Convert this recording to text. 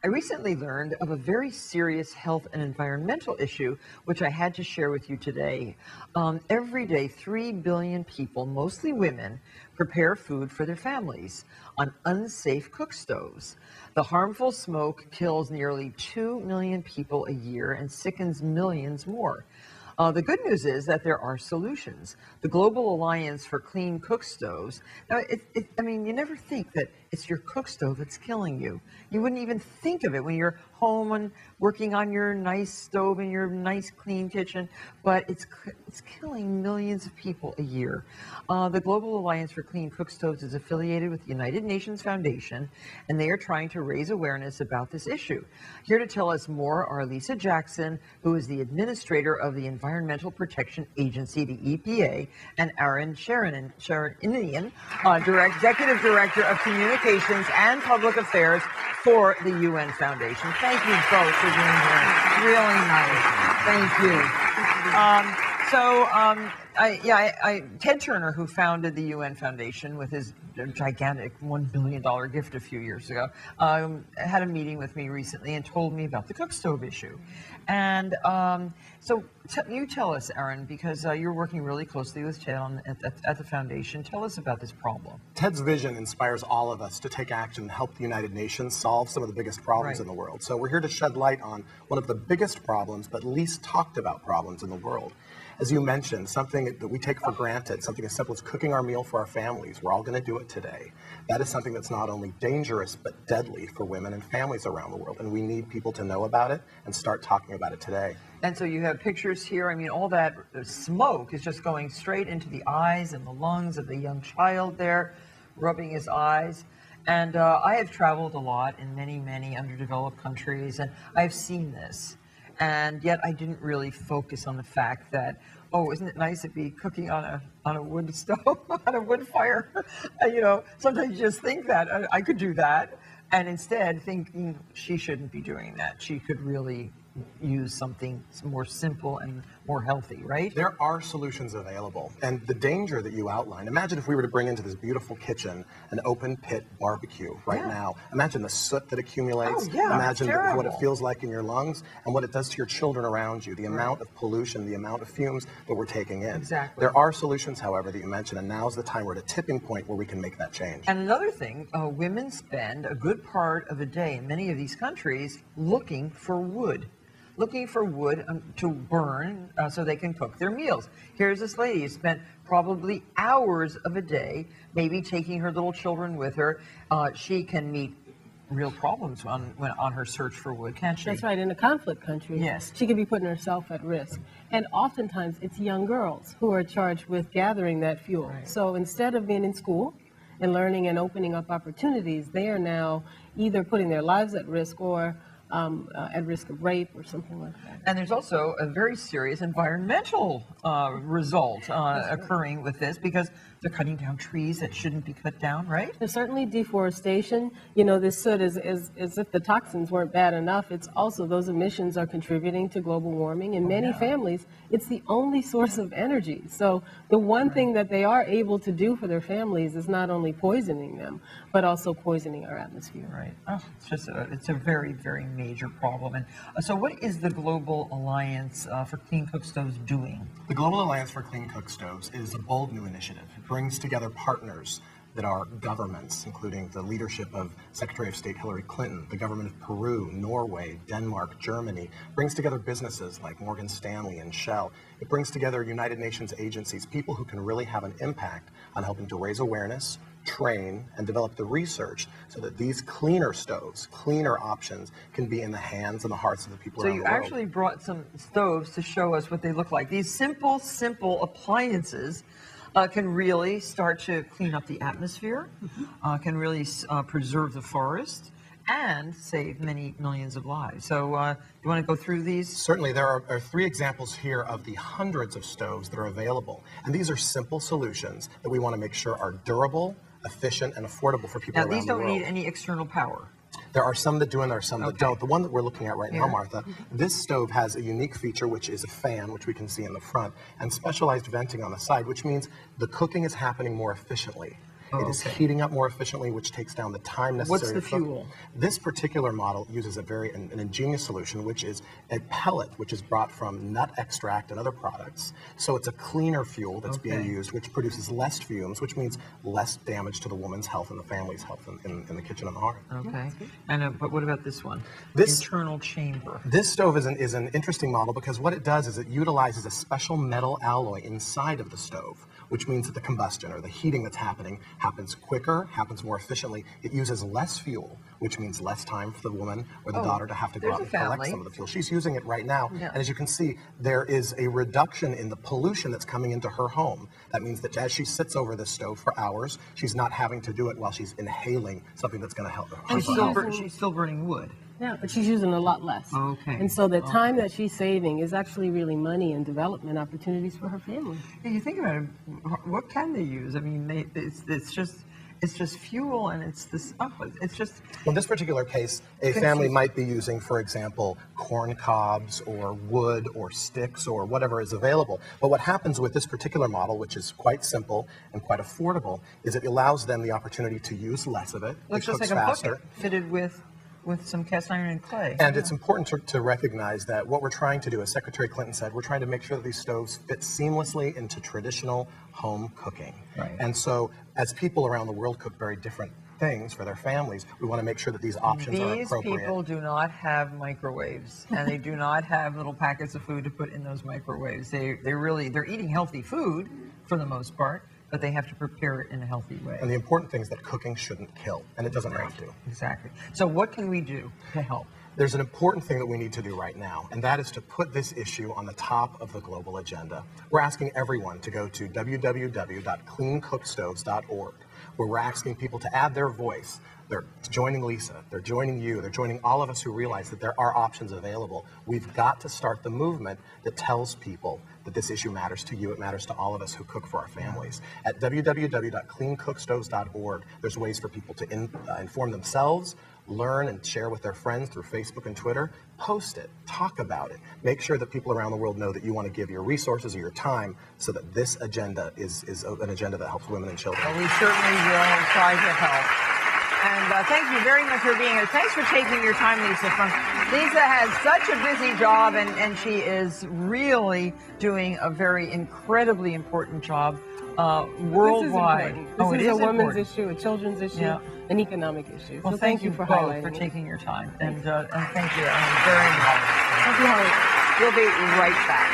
I recently learned of a very serious health and environmental issue, which I had to share with you today. Every day, 3 billion people, mostly women, prepare food for their families on unsafe cook stoves. The harmful smoke kills nearly 2 million people a year and sickens millions more. The good news is that there are solutions. The Global Alliance for Clean Cook Stoves. Now, I mean, you never think that it's your cook stove that's killing you. You wouldn't even think of it when you're home and working on your nice stove in your nice clean kitchen, but it's killing millions of people a year. The Global Alliance for Clean Cook Stoves is affiliated with the United Nations Foundation, and they are trying to raise awareness about this issue. Here to tell us more are Lisa Jackson, who is the administrator of the Environmental Protection Agency, the EPA, and Aaron Sharon, Executive Director of Communications and Public Affairs for the UN Foundation. Thank you both for being here. Really nice. Thank you. Ted Turner, who founded the UN Foundation with his gigantic $1 billion gift a few years ago, had a meeting with me recently and told me about the cook stove issue. And you tell us, Aaron, because you're working really closely with Ted at the foundation. Tell us about this problem. Ted's vision inspires all of us to take action and help the United Nations solve some of the biggest problems in the world. So we're here to shed light on one of the biggest problems, but least talked about problems in the world. As you mentioned, something that we take for granted, something as simple as cooking our meal for our families. We're all going to do it today. That is something that's not only dangerous, but deadly for women and families around the world. And we need people to know about it and start talking about it today. And so you have pictures here. I mean, all that smoke is just going straight into the eyes and the lungs of the young child there, rubbing his eyes. And I have traveled a lot in many, many underdeveloped countries, and I've seen this. And yet I didn't really focus on the fact that, oh, isn't it nice to be cooking on a wood stove, on a wood fire? You know, sometimes you just think that I could do that, and instead think she shouldn't be doing that. She could really use something more simple and more healthy, right? There are solutions available. And the danger that you outlined, imagine if we were to bring into this beautiful kitchen an open pit barbecue now. Imagine the soot that accumulates. Imagine what it feels like in your lungs and what it does to your children around you, the amount of pollution, the amount of fumes that we're taking in. Exactly. There are solutions, however, that you mentioned, and now's the time we're at a tipping point where we can make that change. And another thing, women spend a good part of the day in many of these countries looking for wood to burn so they can cook their meals. Here's this lady who spent probably hours of a day, maybe taking her little children with her. She can meet real problems on her search for wood, can't she? That's right. In a conflict country, yes, she could be putting herself at risk. And oftentimes it's young girls who are charged with gathering that fuel. Right. So instead of being in school and learning and opening up opportunities, they are now either putting their lives at risk or at risk of rape or something like that. And there's also a very serious environmental result occurring with this, because they're cutting down trees that shouldn't be cut down, right? There's certainly deforestation. You know, this soot is as if the toxins weren't bad enough. It's also those emissions are contributing to global warming. In many families, it's the only source of energy. So the one thing that they are able to do for their families is not only poisoning them, but also poisoning our atmosphere. Right. Oh, it's a very, very major problem. And so what is the Global Alliance for Clean Cook Stoves doing? The Global Alliance for Clean Cook Stoves is a bold new initiative. It brings together partners that are governments, including the leadership of Secretary of State Hillary Clinton, the government of Peru, Norway, Denmark, Germany, brings together businesses like Morgan Stanley and Shell. It brings together United Nations agencies, people who can really have an impact on helping to raise awareness, train, and develop the research so that these cleaner stoves, cleaner options can be in the hands and the hearts of the people around the world. So you actually brought some stoves to show us what they look like. These simple appliances can really start to clean up the atmosphere, can really preserve the forest, and save many millions of lives. So you want to go through these? Certainly. There are 3 examples here of the hundreds of stoves that are available. And these are simple solutions that we want to make sure are durable, efficient, and affordable for people around the world. Now, these don't need any external power. There are some that do and there are some that don't. The one that we're looking at right now, Martha, this stove has a unique feature, which is a fan, which we can see in the front, and specialized venting on the side, which means the cooking is happening more efficiently. It is heating up more efficiently, which takes down the time necessary. What's the to cook. fuel? This particular model uses an ingenious solution, which is a pellet, which is brought from nut extract and other products. So it's a cleaner fuel that's being used, which produces less fumes, which means less damage to the woman's health and the family's health in the kitchen and the hearth. Okay. And but what about this one? This internal chamber. This stove is an interesting model because what it does is it utilizes a special metal alloy inside of the stove, which means that the combustion or the heating that's happening happens quicker, happens more efficiently. It uses less fuel, which means less time for the woman or the daughter to have to go out and collect some of the fuel. She's using it right now, and as you can see, there is a reduction in the pollution that's coming into her home. That means that as she sits over this stove for hours, she's not having to do it while she's inhaling something that's going to help her. And she's still burning wood. Yeah, but she's using a lot less. Okay. And so the time that she's saving is actually really money and development opportunities for her family. Yeah, you think about it, what can they use? I mean, it's just fuel, and it's this. It's just. Well, in this particular case, a family might be using, for example, corn cobs or wood or sticks or whatever is available. But what happens with this particular model, which is quite simple and quite affordable, is it allows them the opportunity to use less of it. Looks just like a bucket fitted with some cast iron and clay. And it's important to recognize that what we're trying to do, as Secretary Clinton said, we're trying to make sure that these stoves fit seamlessly into traditional home cooking. Right. And so as people around the world cook very different things for their families, we want to make sure that these options are appropriate. These people do not have microwaves, and they do not have little packets of food to put in those microwaves. They're eating healthy food for the most part, but they have to prepare it in a healthy way. And the important thing is that cooking shouldn't kill, and it doesn't have to. Exactly. So what can we do to help? There's an important thing that we need to do right now, and that is to put this issue on the top of the global agenda. We're asking everyone to go to www.cleancookstoves.org, where we're asking people to add their voice. They're joining Lisa, they're joining you, they're joining all of us who realize that there are options available. We've got to start the movement that tells people that this issue matters to you, it matters to all of us who cook for our families. At www.cleancookstoves.org, there's ways for people to inform themselves, learn and share with their friends through Facebook and Twitter. Post it, talk about it. Make sure that people around the world know that you want to give your resources or your time so that this agenda is an agenda that helps women and children. Well, we certainly will try to help. And thank you very much for being here. Thanks for taking your time, Lisa. Lisa has such a busy job, and she is really doing a very incredibly important job worldwide. This is a women's issue, a children's issue, an economic issue. Well, so thank you for both highlighting for it. taking your time. And thank you very much. Happy holidays. We'll be right back.